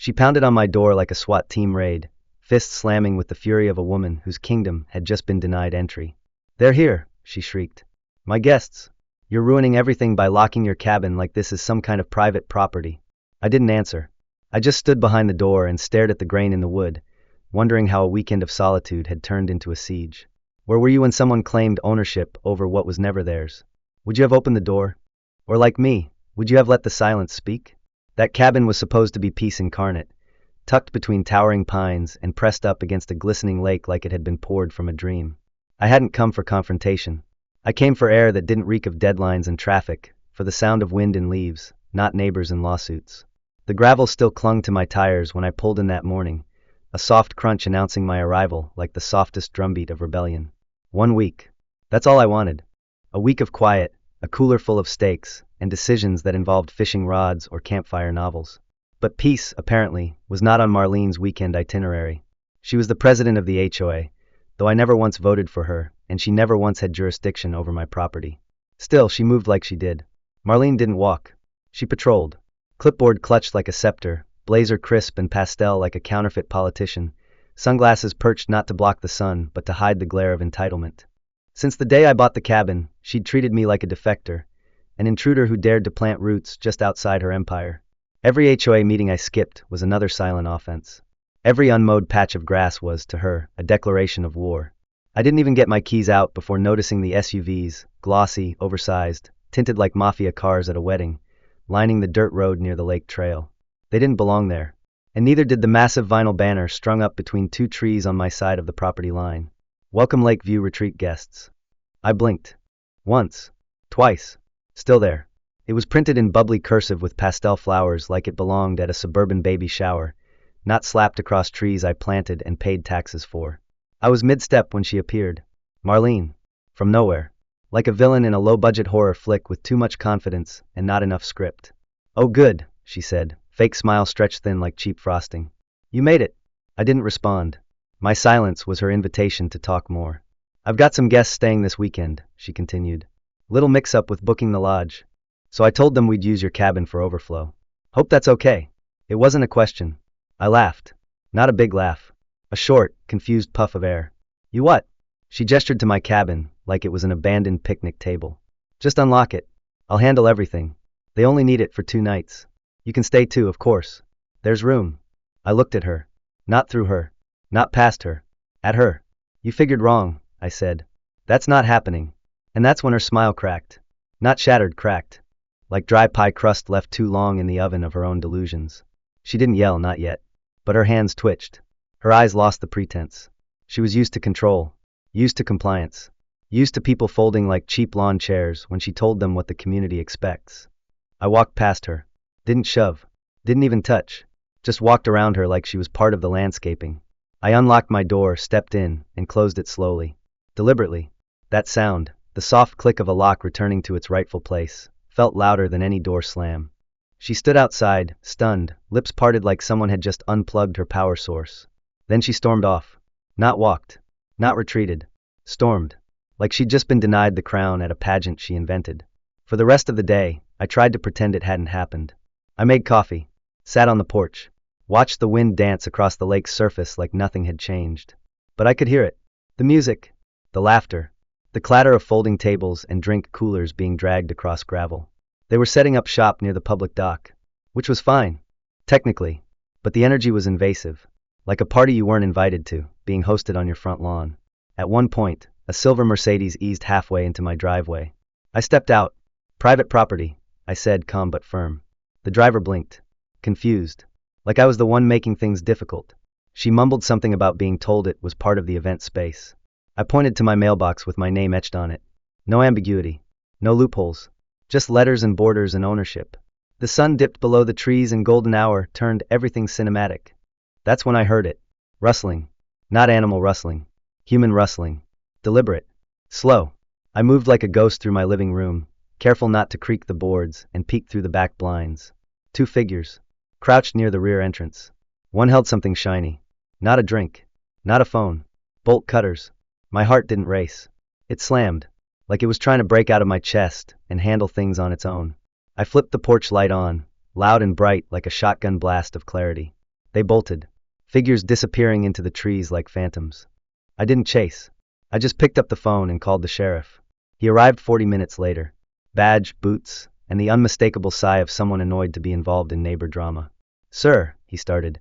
She pounded on my door like a SWAT team raid, fists slamming with the fury of a woman whose kingdom had just been denied entry. "They're here," she shrieked. "My guests. You're ruining everything by locking your cabin like this is some kind of private property." I didn't answer. I just stood behind the door and stared at the grain in the wood, wondering how a weekend of solitude had turned into a siege. Where were you when someone claimed ownership over what was never theirs? Would you have opened the door? Or like me, would you have let the silence speak? That cabin was supposed to be peace incarnate, tucked between towering pines and pressed up against a glistening lake like it had been poured from a dream. I hadn't come for confrontation. I came for air that didn't reek of deadlines and traffic, for the sound of wind and leaves, not neighbors and lawsuits. The gravel still clung to my tires when I pulled in that morning, a soft crunch announcing my arrival like the softest drumbeat of rebellion. 1 week. That's all I wanted. A week of quiet, a cooler full of steaks, and decisions that involved fishing rods or campfire novels. But peace, apparently, was not on Marlene's weekend itinerary. She was the president of the HOA, though I never once voted for her, and she never once had jurisdiction over my property. Still, she moved like she did. Marlene didn't walk. She patrolled. Clipboard clutched like a scepter, blazer crisp and pastel like a counterfeit politician, sunglasses perched not to block the sun but to hide the glare of entitlement. Since the day I bought the cabin, she'd treated me like a defector, an intruder who dared to plant roots just outside her empire. Every HOA meeting I skipped was another silent offense. Every unmowed patch of grass was, to her, a declaration of war. I didn't even get my keys out before noticing the SUVs, glossy, oversized, tinted like mafia cars at a wedding, lining the dirt road near the lake trail. They didn't belong there, and neither did the massive vinyl banner strung up between 2 trees on my side of the property line. "Welcome Lakeview Retreat guests." I blinked. Once. Twice. Still there. It was printed in bubbly cursive with pastel flowers like it belonged at a suburban baby shower, not slapped across trees I planted and paid taxes for. I was mid-step when she appeared. Marlene. From nowhere. Like a villain in a low-budget horror flick with too much confidence and not enough script. "Oh good," she said, fake smile stretched thin like cheap frosting. "You made it." I didn't respond. My silence was her invitation to talk more. "I've got some guests staying this weekend," she continued. "Little mix-up with booking the lodge. So I told them we'd use your cabin for overflow. Hope that's okay." It wasn't a question. I laughed. Not a big laugh. A short, confused puff of air. "You what?" She gestured to my cabin, like it was an abandoned picnic table. "Just unlock it. I'll handle everything. They only need it for 2 nights. You can stay too, of course. There's room." I looked at her. Not through her. Not past her. At her. "You figured wrong," I said. "That's not happening." And that's when her smile cracked. Not shattered, cracked. Like dry pie crust left too long in the oven of her own delusions. She didn't yell, not yet. But her hands twitched. Her eyes lost the pretense. She was used to control. Used to compliance. Used to people folding like cheap lawn chairs when she told them what the community expects. I walked past her. Didn't shove. Didn't even touch. Just walked around her like she was part of the landscaping. I unlocked my door, stepped in, and closed it slowly. Deliberately. That sound, the soft click of a lock returning to its rightful place, felt louder than any door slam. She stood outside, stunned, lips parted like someone had just unplugged her power source. Then she stormed off. Not walked. Not retreated. Stormed. Like she'd just been denied the crown at a pageant she invented. For the rest of the day, I tried to pretend it hadn't happened. I made coffee. Sat on the porch. Watched the wind dance across the lake's surface like nothing had changed. But I could hear it. The music. The laughter. The clatter of folding tables and drink coolers being dragged across gravel. They were setting up shop near the public dock. Which was fine. Technically. But the energy was invasive. Like a party you weren't invited to, being hosted on your front lawn. At one point, a silver Mercedes eased halfway into my driveway. I stepped out. "Private property," I said, calm but firm. The driver blinked. Confused. Like I was the one making things difficult. She mumbled something about being told it was part of the event space. I pointed to my mailbox with my name etched on it. No ambiguity. No loopholes. Just letters and borders and ownership. The sun dipped below the trees and golden hour turned everything cinematic. That's when I heard it. Rustling. Not animal rustling. Human rustling. Deliberate. Slow. I moved like a ghost through my living room, careful not to creak the boards, and peeked through the back blinds. 2 figures. Crouched near the rear entrance. One held something shiny. Not a drink. Not a phone. Bolt cutters. My heart didn't race. It slammed. Like it was trying to break out of my chest and handle things on its own. I flipped the porch light on, loud and bright like a shotgun blast of clarity. They bolted, figures disappearing into the trees like phantoms. I didn't chase. I just picked up the phone and called the sheriff. He arrived 40 minutes later. Badge, boots, and the unmistakable sigh of someone annoyed to be involved in neighbor drama. "Sir," he started,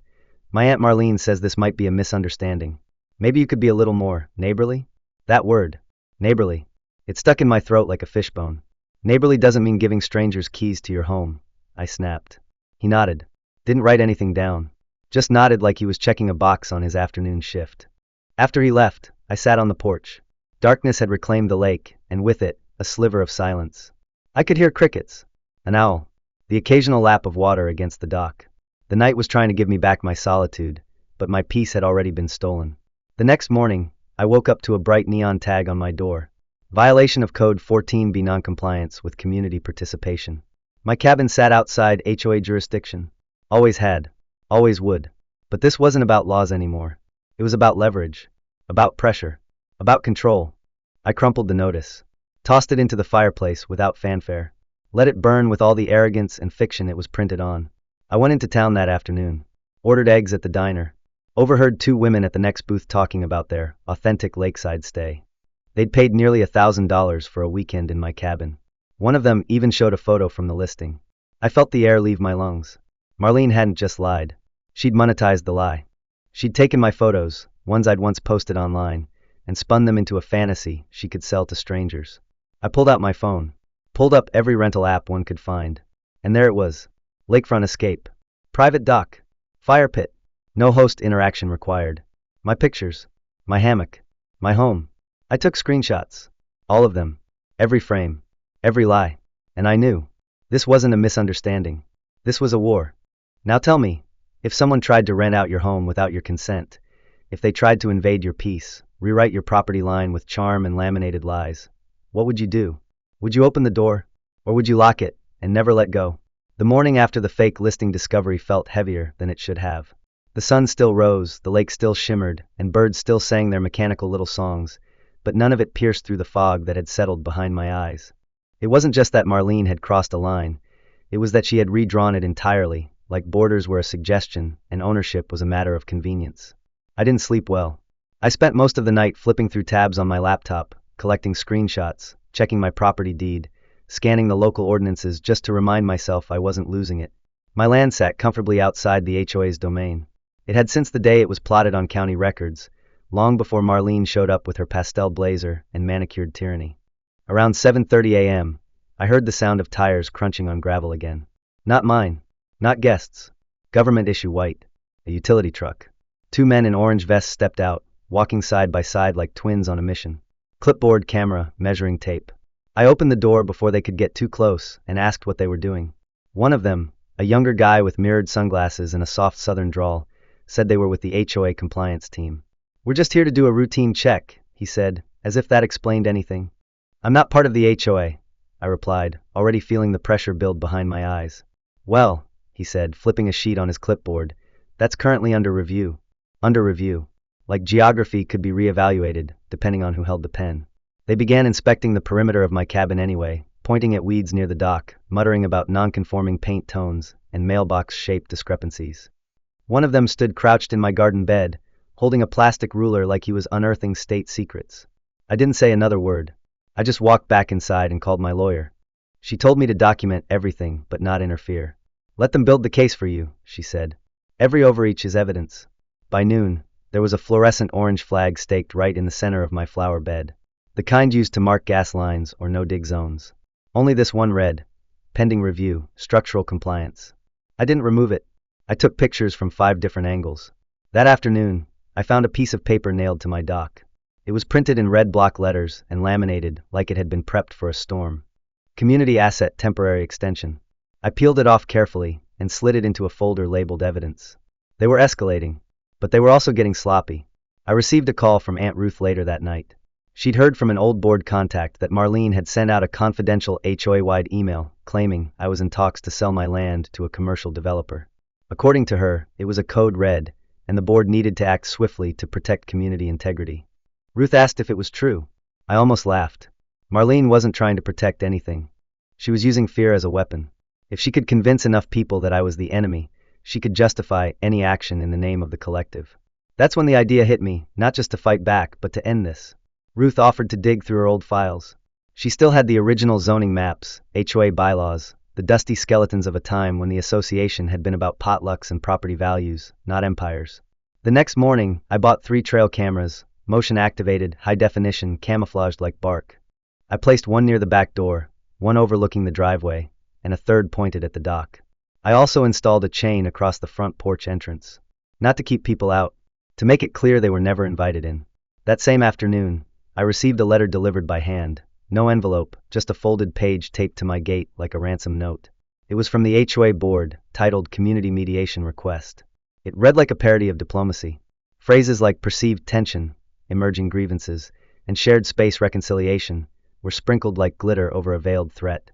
"my Aunt Marlene says this might be a misunderstanding. Maybe you could be a little more neighborly?" That word, neighborly, it stuck in my throat like a fishbone. "Neighborly doesn't mean giving strangers keys to your home," I snapped. He nodded. Didn't write anything down. Just nodded like he was checking a box on his afternoon shift. After he left, I sat on the porch. Darkness had reclaimed the lake, and with it, a sliver of silence. I could hear crickets, an owl, the occasional lap of water against the dock. The night was trying to give me back my solitude, but my peace had already been stolen. The next morning, I woke up to a bright neon tag on my door. Violation of Code 14B, noncompliance with community participation. My cabin sat outside HOA jurisdiction. Always had. Always would. But this wasn't about laws anymore. It was about leverage. About pressure. About control. I crumpled the notice. Tossed it into the fireplace without fanfare. Let it burn with all the arrogance and fiction it was printed on. I went into town that afternoon. Ordered eggs at the diner. Overheard 2 women at the next booth talking about their authentic lakeside stay. They'd paid nearly $1,000 for a weekend in my cabin. One of them even showed a photo from the listing. I felt the air leave my lungs. Marlene hadn't just lied. She'd monetized the lie. She'd taken my photos, ones I'd once posted online, and spun them into a fantasy she could sell to strangers. I pulled out my phone, pulled up every rental app one could find, and there it was. Lakefront escape. Private dock. Fire pit. No host interaction required. My pictures. My hammock. My home. I took screenshots. All of them. Every frame. Every lie. And I knew. This wasn't a misunderstanding. This was a war. Now tell me, if someone tried to rent out your home without your consent, if they tried to invade your peace, rewrite your property line with charm and laminated lies, what would you do? Would you open the door? Or would you lock it and never let go? The morning after the fake listing discovery felt heavier than it should have. The sun still rose, the lake still shimmered, and birds still sang their mechanical little songs, but none of it pierced through the fog that had settled behind my eyes. It wasn't just that Marlene had crossed a line, it was that she had redrawn it entirely, like borders were a suggestion and ownership was a matter of convenience. I didn't sleep well. I spent most of the night flipping through tabs on my laptop, collecting screenshots, checking my property deed, scanning the local ordinances just to remind myself I wasn't losing it. My land sat comfortably outside the HOA's domain. It had since the day it was plotted on county records, long before Marlene showed up with her pastel blazer and manicured tyranny. Around 7:30 a.m., I heard the sound of tires crunching on gravel again. Not mine. Not guests. Government issue white. A utility truck. 2 men in orange vests stepped out, walking side by side like twins on a mission. Clipboard, camera, measuring tape. I opened the door before they could get too close and asked what they were doing. One of them, a younger guy with mirrored sunglasses and a soft southern drawl, said they were with the HOA compliance team. "We're just here to do a routine check," he said, as if that explained anything. "I'm not part of the HOA," I replied, already feeling the pressure build behind my eyes. "Well," he said, flipping a sheet on his clipboard, "that's currently under review." Under review. Like geography could be reevaluated, depending on who held the pen. They began inspecting the perimeter of my cabin anyway, pointing at weeds near the dock, muttering about non-conforming paint tones and mailbox-shaped discrepancies. One of them stood crouched in my garden bed, holding a plastic ruler like he was unearthing state secrets. I didn't say another word. I just walked back inside and called my lawyer. She told me to document everything but not interfere. "Let them build the case for you," she said. "Every overreach is evidence." By noon, there was a fluorescent orange flag staked right in the center of my flower bed. The kind used to mark gas lines or no-dig zones. Only this one read, "Pending review, structural compliance." I didn't remove it. I took pictures from 5 different angles. That afternoon, I found a piece of paper nailed to my dock. It was printed in red block letters and laminated like it had been prepped for a storm. Community Asset Temporary Extension. I peeled it off carefully and slid it into a folder labeled Evidence. They were escalating, but they were also getting sloppy. I received a call from Aunt Ruth later that night. She'd heard from an old board contact that Marlene had sent out a confidential HOA-wide email claiming I was in talks to sell my land to a commercial developer. According to her, it was a code red, and the board needed to act swiftly to protect community integrity. Ruth asked if it was true. I almost laughed. Marlene wasn't trying to protect anything. She was using fear as a weapon. If she could convince enough people that I was the enemy, she could justify any action in the name of the collective. That's when the idea hit me, not just to fight back, but to end this. Ruth offered to dig through her old files. She still had the original zoning maps, HOA bylaws, the dusty skeletons of a time when the association had been about potlucks and property values, not empires. The next morning, I bought 3 trail cameras, motion-activated, high-definition, camouflaged like bark. I placed one near the back door, one overlooking the driveway, and a third pointed at the dock. I also installed a chain across the front porch entrance. Not to keep people out, to make it clear they were never invited in. That same afternoon, I received a letter delivered by hand. No envelope, just a folded page taped to my gate like a ransom note. It was from the HOA board, titled Community Mediation Request. It read like a parody of diplomacy. Phrases like perceived tension, emerging grievances, and shared space reconciliation were sprinkled like glitter over a veiled threat.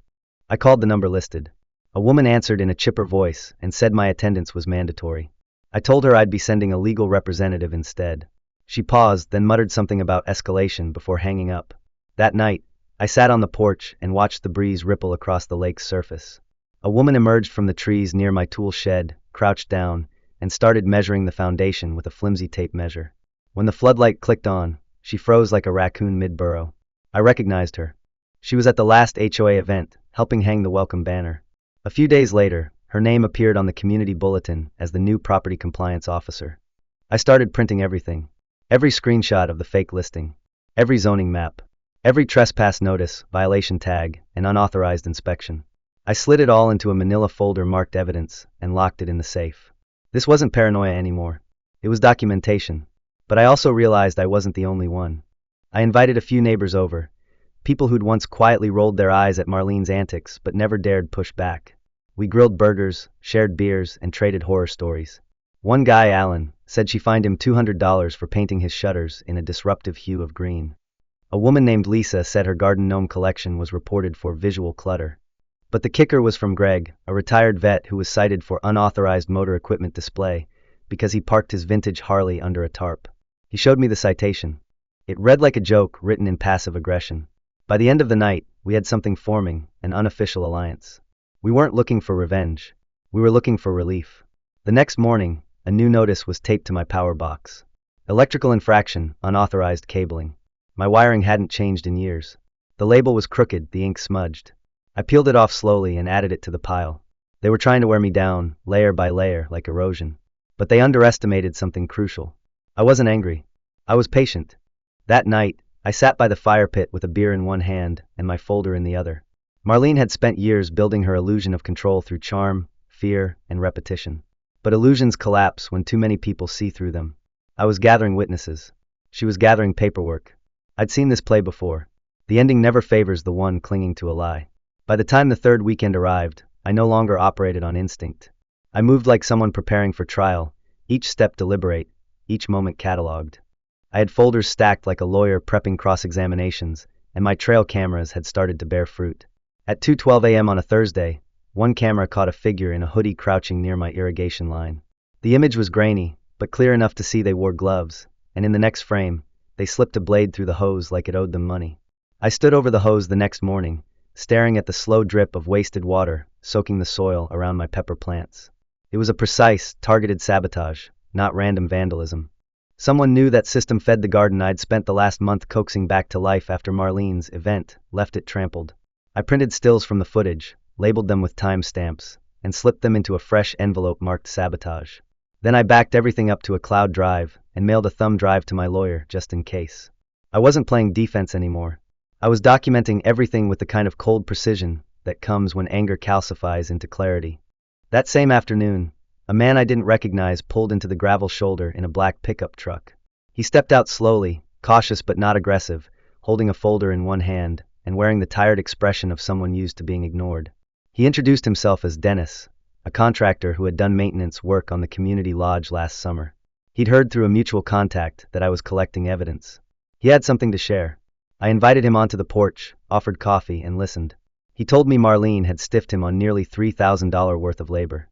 I called the number listed. A woman answered in a chipper voice and said my attendance was mandatory. I told her I'd be sending a legal representative instead. She paused, then muttered something about escalation before hanging up. That night, I sat on the porch and watched the breeze ripple across the lake's surface. A woman emerged from the trees near my tool shed, crouched down, and started measuring the foundation with a flimsy tape measure. When the floodlight clicked on, she froze like a raccoon mid-burrow. I recognized her. She was at the last HOA event, helping hang the welcome banner. A few days later, her name appeared on the community bulletin as the new property compliance officer. I started printing everything. Every screenshot of the fake listing. Every zoning map. Every trespass notice, violation tag, and unauthorized inspection. I slid it all into a manila folder marked evidence and locked it in the safe. This wasn't paranoia anymore. It was documentation. But I also realized I wasn't the only one. I invited a few neighbors over, people who'd once quietly rolled their eyes at Marlene's antics but never dared push back. We grilled burgers, shared beers, and traded horror stories. One guy, Alan, said she fined him $200 for painting his shutters in a disruptive hue of green. A woman named Lisa said her garden gnome collection was reported for visual clutter. But the kicker was from Greg, a retired vet who was cited for unauthorized motor equipment display because he parked his vintage Harley under a tarp. He showed me the citation. It read like a joke written in passive aggression. By the end of the night, we had something forming, an unofficial alliance. We weren't looking for revenge. We were looking for relief. The next morning, a new notice was taped to my power box. Electrical infraction, unauthorized cabling. My wiring hadn't changed in years. The label was crooked, the ink smudged. I peeled it off slowly and added it to the pile. They were trying to wear me down, layer by layer, like erosion. But they underestimated something crucial. I wasn't angry. I was patient. That night, I sat by the fire pit with a beer in one hand and my folder in the other. Marlene had spent years building her illusion of control through charm, fear, and repetition. But illusions collapse when too many people see through them. I was gathering witnesses. She was gathering paperwork. I'd seen this play before. The ending never favors the one clinging to a lie. By the time the third weekend arrived, I no longer operated on instinct. I moved like someone preparing for trial, each step deliberate, each moment catalogued. I had folders stacked like a lawyer prepping cross-examinations, and my trail cameras had started to bear fruit. At 2:12 a.m. on a Thursday, one camera caught a figure in a hoodie crouching near my irrigation line. The image was grainy, but clear enough to see they wore gloves, and in the next frame, they slipped a blade through the hose like it owed them money. I stood over the hose the next morning, staring at the slow drip of wasted water soaking the soil around my pepper plants. It was a precise, targeted sabotage, not random vandalism. Someone knew that system fed the garden I'd spent the last month coaxing back to life after Marlene's event left it trampled. I printed stills from the footage, labeled them with timestamps, and slipped them into a fresh envelope marked sabotage. Then I backed everything up to a cloud drive and mailed a thumb drive to my lawyer just in case. I wasn't playing defense anymore. I was documenting everything with the kind of cold precision that comes when anger calcifies into clarity. That same afternoon, a man I didn't recognize pulled into the gravel shoulder in a black pickup truck. He stepped out slowly, cautious but not aggressive, holding a folder in one hand and wearing the tired expression of someone used to being ignored. He introduced himself as Dennis, a contractor who had done maintenance work on the community lodge last summer. He'd heard through a mutual contact that I was collecting evidence. He had something to share. I invited him onto the porch, offered coffee, and listened. He told me Marlene had stiffed him on nearly $3,000 worth of labor.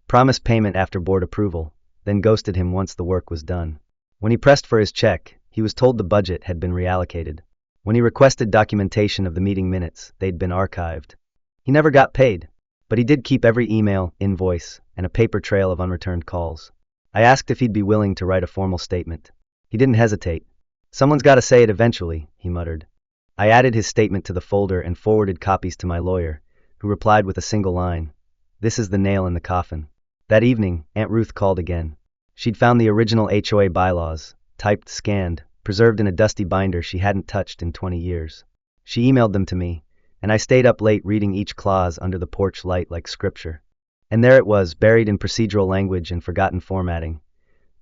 Promised payment after board approval, then ghosted him once the work was done. When he pressed for his check, he was told the budget had been reallocated. When he requested documentation of the meeting minutes, they'd been archived. He never got paid, but he did keep every email, invoice, and a paper trail of unreturned calls. I asked if he'd be willing to write a formal statement. He didn't hesitate. "Someone's got to say it eventually," he muttered. I added his statement to the folder and forwarded copies to my lawyer, who replied with a single line: "This is the nail in the coffin." That evening, Aunt Ruth called again. She'd found the original HOA bylaws, typed, scanned, preserved in a dusty binder she hadn't touched in 20 years. She emailed them to me, and I stayed up late reading each clause under the porch light like scripture. And there it was, buried in procedural language and forgotten formatting.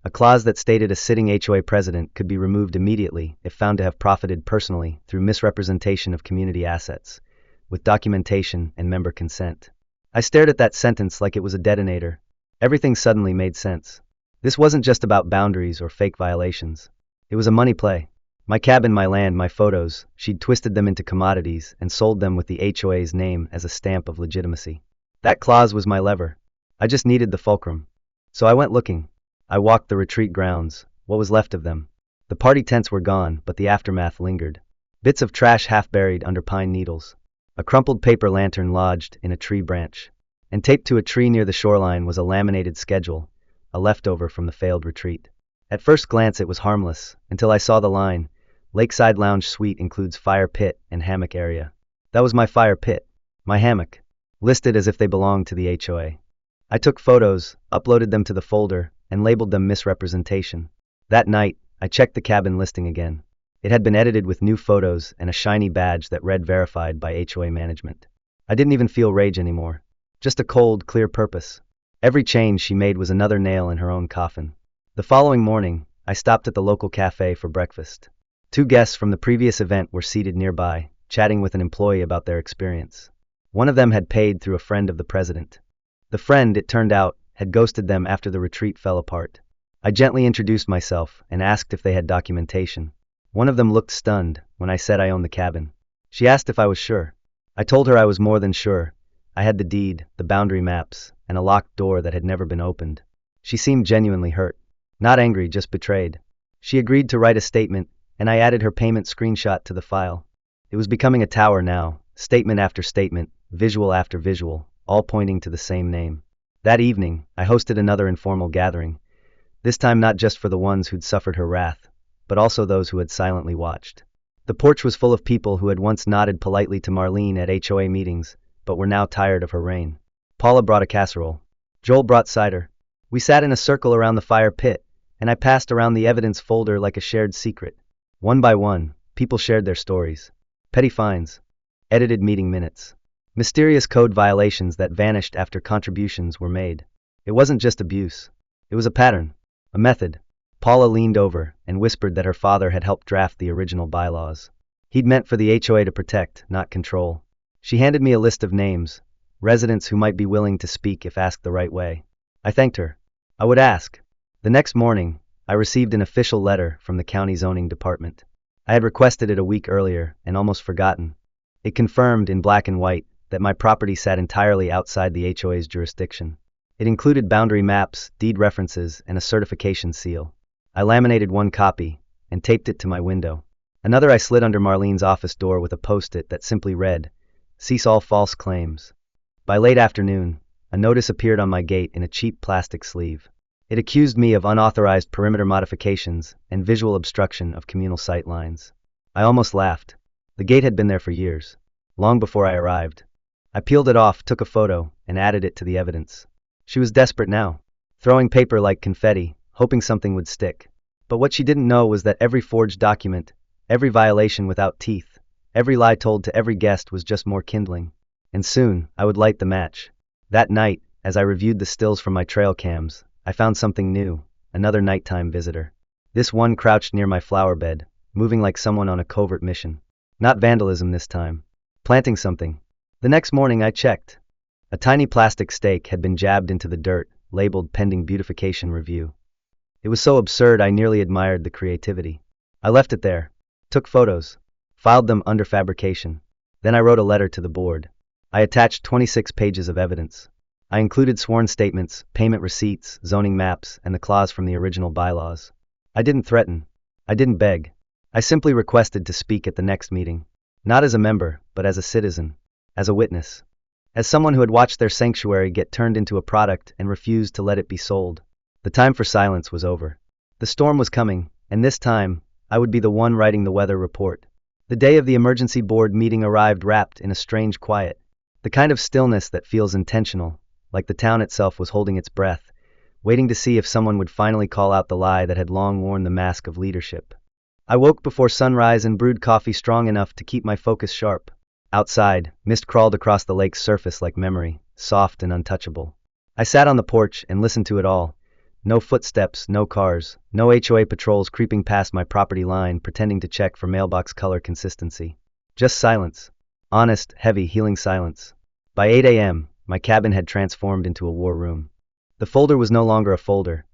A clause that stated a sitting HOA president could be removed immediately if found to have profited personally through misrepresentation of community assets, with documentation and member consent. I stared at that sentence like it was a detonator. Everything suddenly made sense. This wasn't just about boundaries or fake violations. It was a money play. My cabin, my land, my photos, she'd twisted them into commodities and sold them with the HOA's name as a stamp of legitimacy. That clause was my lever. I just needed the fulcrum. So I went looking. I walked the retreat grounds, what was left of them. The party tents were gone, but the aftermath lingered. Bits of trash half buried under pine needles. A crumpled paper lantern lodged in a tree branch. And taped to a tree near the shoreline was a laminated schedule, a leftover from the failed retreat. At first glance it was harmless, until I saw the line: Lakeside Lounge Suite includes fire pit and hammock area. That was my fire pit, my hammock, listed as if they belonged to the HOA. I took photos, uploaded them to the folder, and labeled them misrepresentation. That night, I checked the cabin listing again. It had been edited with new photos and a shiny badge that read verified by HOA management. I didn't even feel rage anymore. Just a cold, clear purpose. Every change she made was another nail in her own coffin. The following morning, I stopped at the local cafe for breakfast. 2 guests from the previous event were seated nearby, chatting with an employee about their experience. One of them had paid through a friend of the president. The friend, it turned out, had ghosted them after the retreat fell apart. I gently introduced myself and asked if they had documentation. One of them looked stunned when I said I owned the cabin. She asked if I was sure. I told her I was more than sure. I had the deed, the boundary maps, and a locked door that had never been opened. She seemed genuinely hurt. Not angry, just betrayed. She agreed to write a statement, and I added her payment screenshot to the file. It was becoming a tower now, statement after statement, visual after visual, all pointing to the same name. That evening, I hosted another informal gathering, this time not just for the ones who'd suffered her wrath, but also those who had silently watched. The porch was full of people who had once nodded politely to Marlene at HOA meetings, but were now tired of her reign. Paula brought a casserole. Joel brought cider. We sat in a circle around the fire pit, and I passed around the evidence folder like a shared secret. One by one, people shared their stories. Petty fines. Edited meeting minutes. Mysterious code violations that vanished after contributions were made. It wasn't just abuse. It was a pattern. A method. Paula leaned over and whispered that her father had helped draft the original bylaws. He'd meant for the HOA to protect, not control. She handed me a list of names, residents who might be willing to speak if asked the right way. I thanked her. I would ask. The next morning, I received an official letter from the county zoning department. I had requested it a week earlier and almost forgotten. It confirmed in black and white that my property sat entirely outside the HOA's jurisdiction. It included boundary maps, deed references, and a certification seal. I laminated one copy and taped it to my window. Another I slid under Marlene's office door with a post-it that simply read, "Cease all false claims." By late afternoon, a notice appeared on my gate in a cheap plastic sleeve. It accused me of unauthorized perimeter modifications and visual obstruction of communal sight lines. I almost laughed. The gate had been there for years, long before I arrived. I peeled it off, took a photo, and added it to the evidence. She was desperate now, throwing paper like confetti, hoping something would stick. But what she didn't know was that every forged document, every violation without teeth, every lie told to every guest was just more kindling. And soon, I would light the match. That night, as I reviewed the stills from my trail cams, I found something new, another nighttime visitor. This one crouched near my flower bed, moving like someone on a covert mission. Not vandalism this time. Planting something. The next morning I checked. A tiny plastic stake had been jabbed into the dirt, labeled pending beautification review. It was so absurd I nearly admired the creativity. I left it there, took photos, filed them under fabrication. Then I wrote a letter to the board. I attached 26 pages of evidence. I included sworn statements, payment receipts, zoning maps, and the clause from the original bylaws. I didn't threaten. I didn't beg. I simply requested to speak at the next meeting. Not as a member, but as a citizen. As a witness. as someone who had watched their sanctuary get turned into a product and refused to let it be sold. The time for silence was over. The storm was coming, and this time, I would be the one writing the weather report. The day of the emergency board meeting arrived wrapped in a strange quiet, the kind of stillness that feels intentional, like the town itself was holding its breath, waiting to see if someone would finally call out the lie that had long worn the mask of leadership. I woke before sunrise and brewed coffee strong enough to keep my focus sharp. Outside, mist crawled across the lake's surface like memory, soft and untouchable. I sat on the porch and listened to it all. No footsteps, no cars, no HOA patrols creeping past my property line pretending to check for mailbox color consistency. Just silence. Honest, heavy, healing silence. By 8 a.m., my cabin had transformed into a war room. The folder was no longer a folder.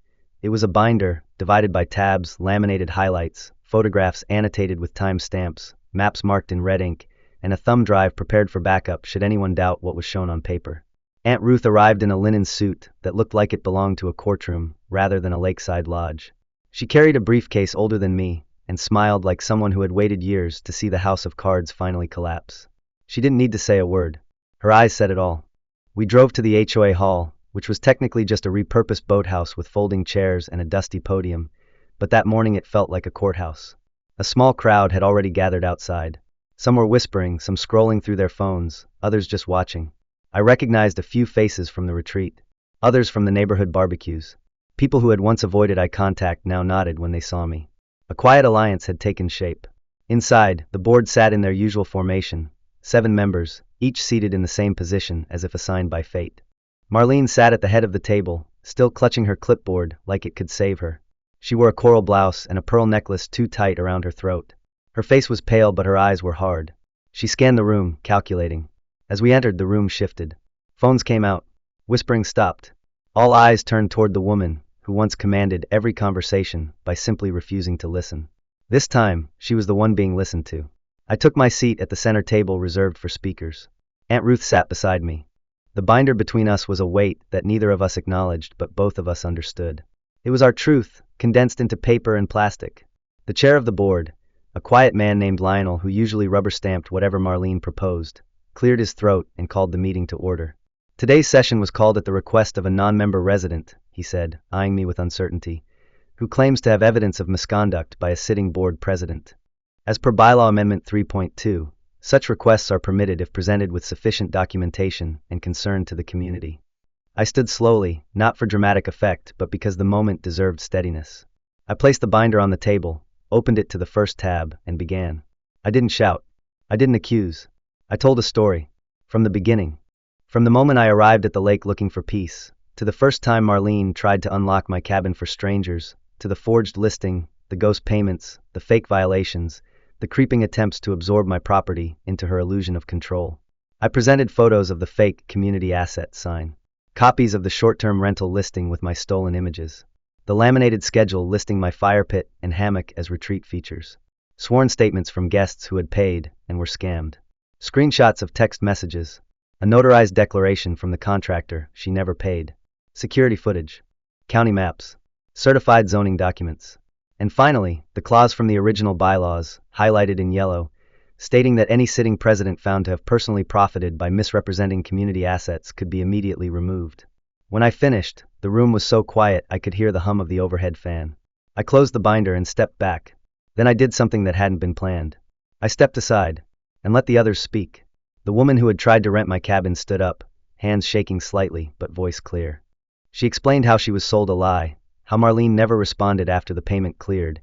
It was a binder, divided by tabs, laminated highlights, photographs annotated with time stamps, maps marked in red ink, and a thumb drive prepared for backup should anyone doubt what was shown on paper. Aunt Ruth arrived in a linen suit that looked like it belonged to a courtroom rather than a lakeside lodge. She carried a briefcase older than me and smiled like someone who had waited years to see the house of cards finally collapse. She didn't need to say a word. Her eyes said it all. We drove to the HOA hall, which was technically just a repurposed boathouse with folding chairs and a dusty podium, but that morning it felt like a courthouse. A small crowd had already gathered outside. Some were whispering, some scrolling through their phones, others just watching. I recognized a few faces from the retreat, others from the neighborhood barbecues. People who had once avoided eye contact now nodded when they saw me. A quiet alliance had taken shape. Inside, the board sat in their usual formation, 7 members, each seated in the same position as if assigned by fate. Marlene sat at the head of the table, still clutching her clipboard like it could save her. She wore a coral blouse and a pearl necklace too tight around her throat. Her face was pale but her eyes were hard. She scanned the room, calculating. As we entered, the room shifted. Phones came out. Whispering stopped. All eyes turned toward the woman who once commanded every conversation by simply refusing to listen. This time, she was the one being listened to. I took my seat at the center table reserved for speakers. Aunt Ruth sat beside me. The binder between us was a weight that neither of us acknowledged but both of us understood. It was our truth, condensed into paper and plastic. The chair of the board, a quiet man named Lionel who usually rubber-stamped whatever Marlene proposed, cleared his throat and called the meeting to order. Today's session was called at the request of a non-member resident, he said, eyeing me with uncertainty, who claims to have evidence of misconduct by a sitting board president. As per Bylaw Amendment 3.2, such requests are permitted if presented with sufficient documentation and concern to the community. I stood slowly, not for dramatic effect, but because the moment deserved steadiness. I placed the binder on the table, opened it to the first tab, and began. I didn't shout. I didn't accuse. I told a story. From the beginning. From the moment I arrived at the lake looking for peace, to the first time Marlene tried to unlock my cabin for strangers, to the forged listing, the ghost payments, the fake violations, the creeping attempts to absorb my property into her illusion of control. I presented photos of the fake community asset sign, copies of the short-term rental listing with my stolen images, the laminated schedule listing my fire pit and hammock as retreat features, sworn statements from guests who had paid and were scammed, screenshots of text messages, a notarized declaration from the contractor she never paid, security footage, county maps, certified zoning documents, and finally, the clause from the original bylaws, highlighted in yellow, stating that any sitting president found to have personally profited by misrepresenting community assets could be immediately removed. When I finished, the room was so quiet I could hear the hum of the overhead fan. I closed the binder and stepped back. Then I did something that hadn't been planned. I stepped aside and let the others speak. The woman who had tried to rent my cabin stood up, hands shaking slightly but voice clear. She explained how she was sold a lie, how Marlene never responded after the payment cleared,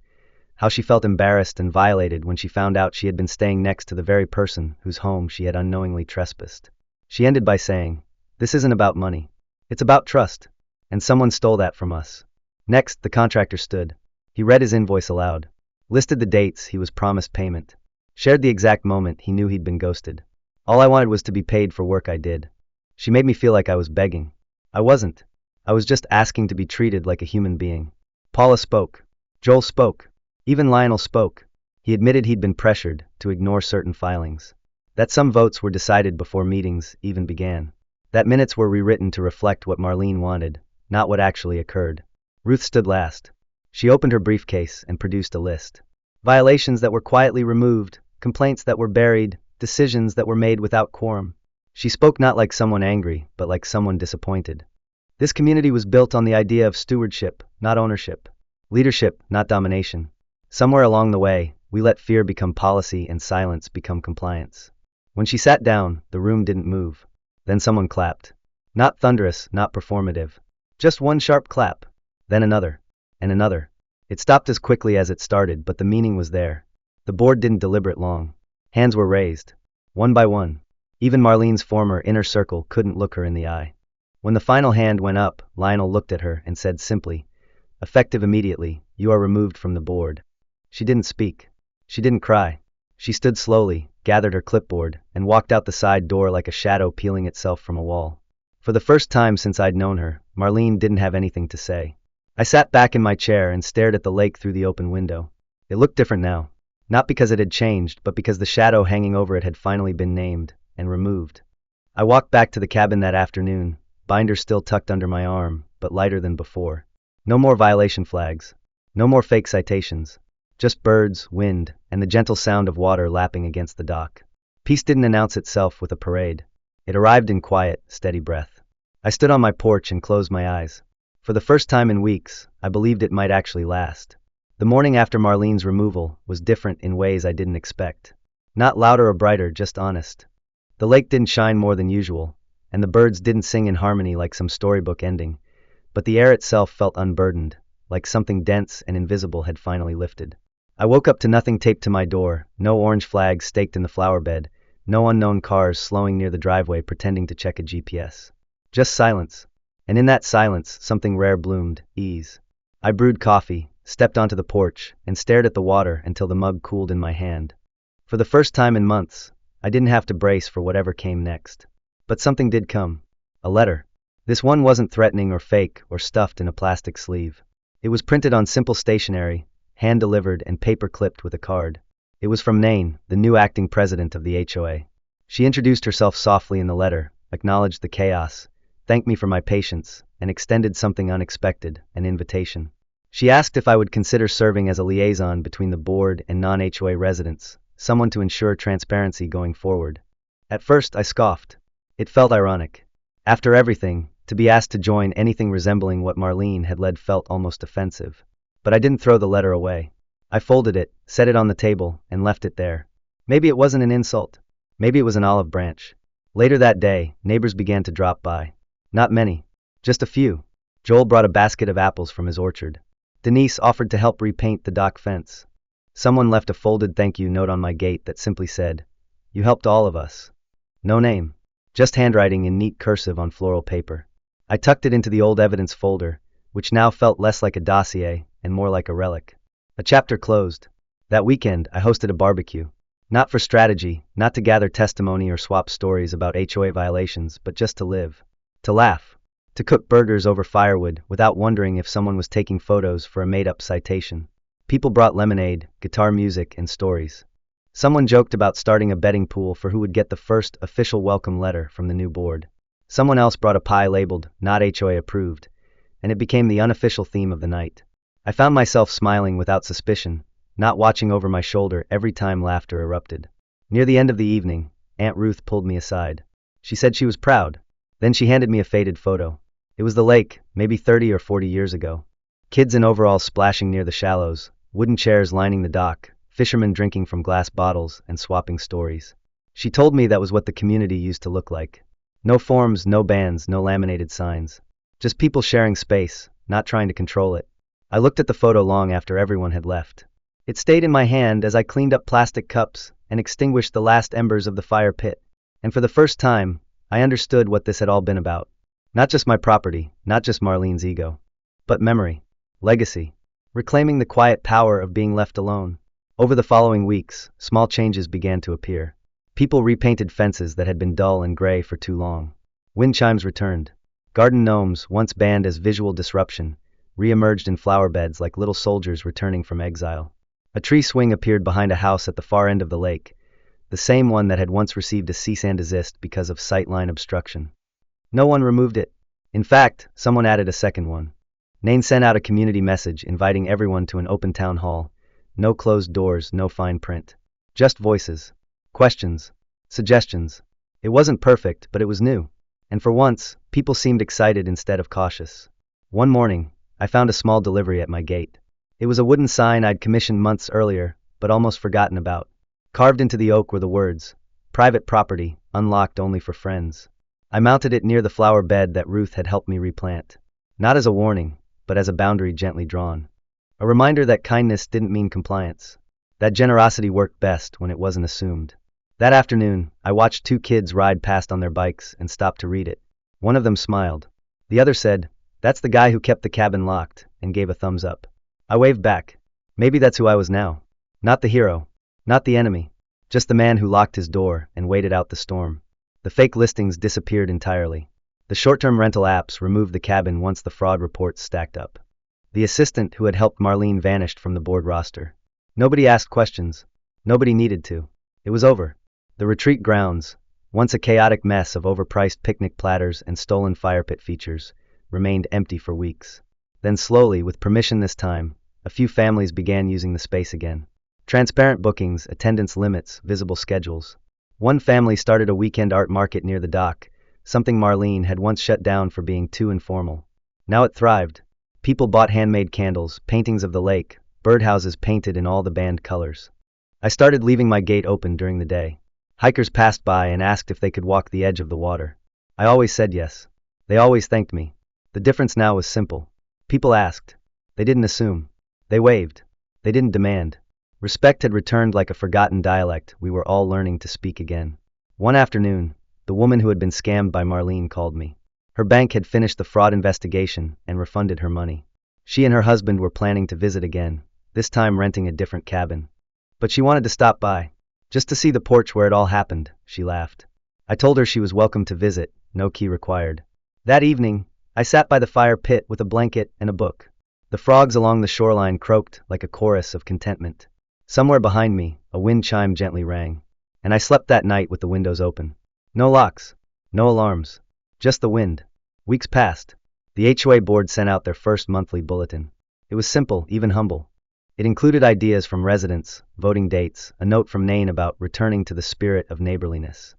how she felt embarrassed and violated when she found out she had been staying next to the very person whose home she had unknowingly trespassed. She ended by saying, "This isn't about money. It's about trust, and someone stole that from us." Next, the contractor stood. He read his invoice aloud, listed the dates he was promised payment, shared the exact moment he knew he'd been ghosted. All I wanted was to be paid for work I did. She made me feel like I was begging. I wasn't. I was just asking to be treated like a human being. Paula spoke. Joel spoke. Even Lionel spoke. He admitted he'd been pressured to ignore certain filings. That some votes were decided before meetings even began. That minutes were rewritten to reflect what Marlene wanted, not what actually occurred. Ruth stood last. She opened her briefcase and produced a list. Violations that were quietly removed, complaints that were buried, decisions that were made without quorum. She spoke not like someone angry, but like someone disappointed. This community was built on the idea of stewardship, not ownership. Leadership, not domination. Somewhere along the way, we let fear become policy and silence become compliance. When she sat down, the room didn't move. Then someone clapped. Not thunderous, not performative. Just one sharp clap. Then another. And another. It stopped as quickly as it started, but the meaning was there. The board didn't deliberate long. Hands were raised. One by one. Even Marlene's former inner circle couldn't look her in the eye. When the final hand went up, Lionel looked at her and said simply, "Effective immediately, you are removed from the board." She didn't speak. She didn't cry. She stood slowly, gathered her clipboard, and walked out the side door like a shadow peeling itself from a wall. For the first time since I'd known her, Marlene didn't have anything to say. I sat back in my chair and stared at the lake through the open window. It looked different now. Not because it had changed, but because the shadow hanging over it had finally been named and removed. I walked back to the cabin that afternoon, binder still tucked under my arm, but lighter than before. No more violation flags. No more fake citations. Just birds, wind, and the gentle sound of water lapping against the dock. Peace didn't announce itself with a parade. It arrived in quiet, steady breath. I stood on my porch and closed my eyes. For the first time in weeks, I believed it might actually last. The morning after Marlene's removal was different in ways I didn't expect. Not louder or brighter, just honest. The lake didn't shine more than usual, and the birds didn't sing in harmony like some storybook ending, but the air itself felt unburdened, like something dense and invisible had finally lifted. I woke up to nothing taped to my door, no orange flags staked in the flower bed, no unknown cars slowing near the driveway pretending to check a GPS. Just silence. And in that silence, something rare bloomed, ease. I brewed coffee, stepped onto the porch, and stared at the water until the mug cooled in my hand. For the first time in months, I didn't have to brace for whatever came next. But something did come. A letter. This one wasn't threatening or fake or stuffed in a plastic sleeve. It was printed on simple stationery, hand-delivered and paper-clipped with a card. It was from Nain, the new acting president of the HOA. She introduced herself softly in the letter, acknowledged the chaos, thanked me for my patience, and extended something unexpected, an invitation. She asked if I would consider serving as a liaison between the board and non-HOA residents, someone to ensure transparency going forward. At first, I scoffed. It felt ironic. After everything, to be asked to join anything resembling what Marlene had led felt almost offensive. But I didn't throw the letter away. I folded it, set it on the table, and left it there. Maybe it wasn't an insult. Maybe it was an olive branch. Later that day, neighbors began to drop by. Not many. Just a few. Joel brought a basket of apples from his orchard. Denise offered to help repaint the dock fence. Someone left a folded thank you note on my gate that simply said, "You helped all of us." No name. Just handwriting in neat cursive on floral paper. I tucked it into the old evidence folder, which now felt less like a dossier and more like a relic. A chapter closed. That weekend, I hosted a barbecue. Not for strategy, not to gather testimony or swap stories about HOA violations, but just to live. To laugh. To cook burgers over firewood without wondering if someone was taking photos for a made-up citation. People brought lemonade, guitar music, and stories. Someone joked about starting a betting pool for who would get the first official welcome letter from the new board. Someone else brought a pie labeled, "Not HOA approved," and it became the unofficial theme of the night. I found myself smiling without suspicion, not watching over my shoulder every time laughter erupted. Near the end of the evening, Aunt Ruth pulled me aside. She said she was proud. Then she handed me a faded photo. It was the lake, maybe 30 or 40 years ago. Kids in overalls splashing near the shallows, wooden chairs lining the dock, fishermen drinking from glass bottles and swapping stories. She told me that was what the community used to look like. No forms, no bands, no laminated signs. Just people sharing space, not trying to control it. I looked at the photo long after everyone had left. It stayed in my hand as I cleaned up plastic cups and extinguished the last embers of the fire pit. And for the first time, I understood what this had all been about. Not just my property, not just Marlene's ego, but memory, legacy, reclaiming the quiet power of being left alone. Over the following weeks, small changes began to appear. People repainted fences that had been dull and gray for too long. Wind chimes returned. Garden gnomes, once banned as visual disruption, re-emerged in flower beds like little soldiers returning from exile. A tree swing appeared behind a house at the far end of the lake, the same one that had once received a cease and desist because of sightline obstruction. No one removed it. In fact, someone added a second one. Nain sent out a community message inviting everyone to an open town hall. No closed doors, no fine print. Just voices. Questions. Suggestions. It wasn't perfect, but it was new. And for once, people seemed excited instead of cautious. One morning, I found a small delivery at my gate. It was a wooden sign I'd commissioned months earlier, but almost forgotten about. Carved into the oak were the words, "Private property, unlocked only for friends." I mounted it near the flower bed that Ruth had helped me replant. Not as a warning, but as a boundary gently drawn. A reminder that kindness didn't mean compliance. That generosity worked best when it wasn't assumed. That afternoon, I watched two kids ride past on their bikes and stopped to read it. One of them smiled. The other said, "That's the guy who kept the cabin locked," and gave a thumbs up. I waved back. Maybe that's who I was now. Not the hero. Not the enemy. Just the man who locked his door and waited out the storm. The fake listings disappeared entirely. The short-term rental apps removed the cabin once the fraud reports stacked up. The assistant who had helped Marlene vanished from the board roster. Nobody asked questions. Nobody needed to. It was over. The retreat grounds, once a chaotic mess of overpriced picnic platters and stolen fire pit features, remained empty for weeks. Then slowly, with permission this time, a few families began using the space again. Transparent bookings, attendance limits, visible schedules. One family started a weekend art market near the dock, something Marlene had once shut down for being too informal. Now it thrived. People bought handmade candles, paintings of the lake, birdhouses painted in all the band colors. I started leaving my gate open during the day. Hikers passed by and asked if they could walk the edge of the water. I always said yes. They always thanked me. The difference now was simple. People asked. They didn't assume. They waved. They didn't demand. Respect had returned like a forgotten dialect we were all learning to speak again. One afternoon, the woman who had been scammed by Marlene called me. Her bank had finished the fraud investigation and refunded her money. She and her husband were planning to visit again, this time renting a different cabin. But she wanted to stop by, just to see the porch where it all happened, she laughed. I told her she was welcome to visit, no key required. That evening, I sat by the fire pit with a blanket and a book. The frogs along the shoreline croaked like a chorus of contentment. Somewhere behind me, a wind chime gently rang. And I slept that night with the windows open. No locks. No alarms. Just the wind. Weeks passed. The HOA board sent out their first monthly bulletin. It was simple, even humble. It included ideas from residents, voting dates, a note from Nain about returning to the spirit of neighborliness.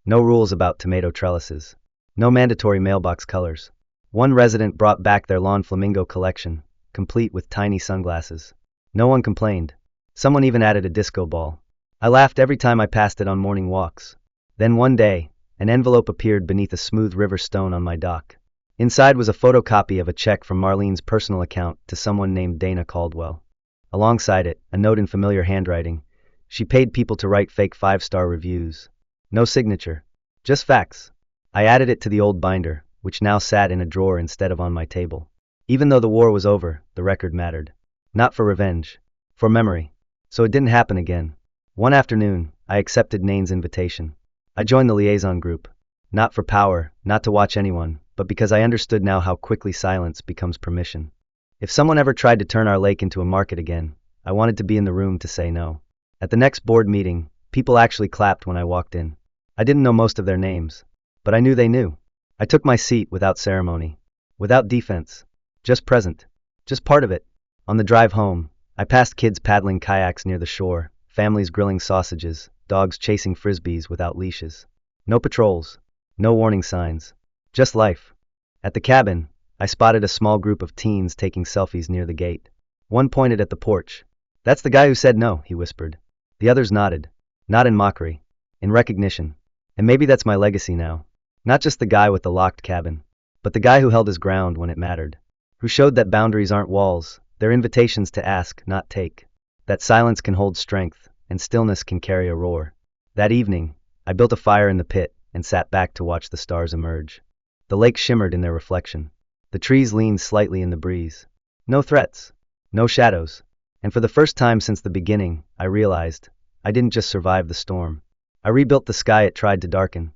No rules about tomato trellises. No mandatory mailbox colors. One resident brought back their lawn flamingo collection, complete with tiny sunglasses. No one complained. Someone even added a disco ball. I laughed every time I passed it on morning walks. Then one day, an envelope appeared beneath a smooth river stone on my dock. Inside was a photocopy of a check from Marlene's personal account to someone named Dana Caldwell. Alongside it, a note in familiar handwriting. She paid people to write fake 5-star reviews. No signature. Just facts. I added it to the old binder, which now sat in a drawer instead of on my table. Even though the war was over, the record mattered. Not for revenge. For memory. So it didn't happen again. One afternoon, I accepted Nain's invitation. I joined the liaison group. Not for power, not to watch anyone, but because I understood now how quickly silence becomes permission. If someone ever tried to turn our lake into a market again, I wanted to be in the room to say no. At the next board meeting, people actually clapped when I walked in. I didn't know most of their names, but I knew they knew. I took my seat without ceremony, without defense, just present, just part of it. On the drive home, I passed kids paddling kayaks near the shore, families grilling sausages, dogs chasing frisbees without leashes. No patrols, no warning signs, just life. At the cabin, I spotted a small group of teens taking selfies near the gate. One pointed at the porch. "That's the guy who said no," he whispered. The others nodded, not in mockery, in recognition. And maybe that's my legacy now. Not just the guy with the locked cabin, but the guy who held his ground when it mattered. Who showed that boundaries aren't walls, they're invitations to ask, not take. That silence can hold strength, and stillness can carry a roar. That evening, I built a fire in the pit and sat back to watch the stars emerge. The lake shimmered in their reflection. The trees leaned slightly in the breeze. No threats. No shadows. And for the first time since the beginning, I realized I didn't just survive the storm. I rebuilt the sky it tried to darken.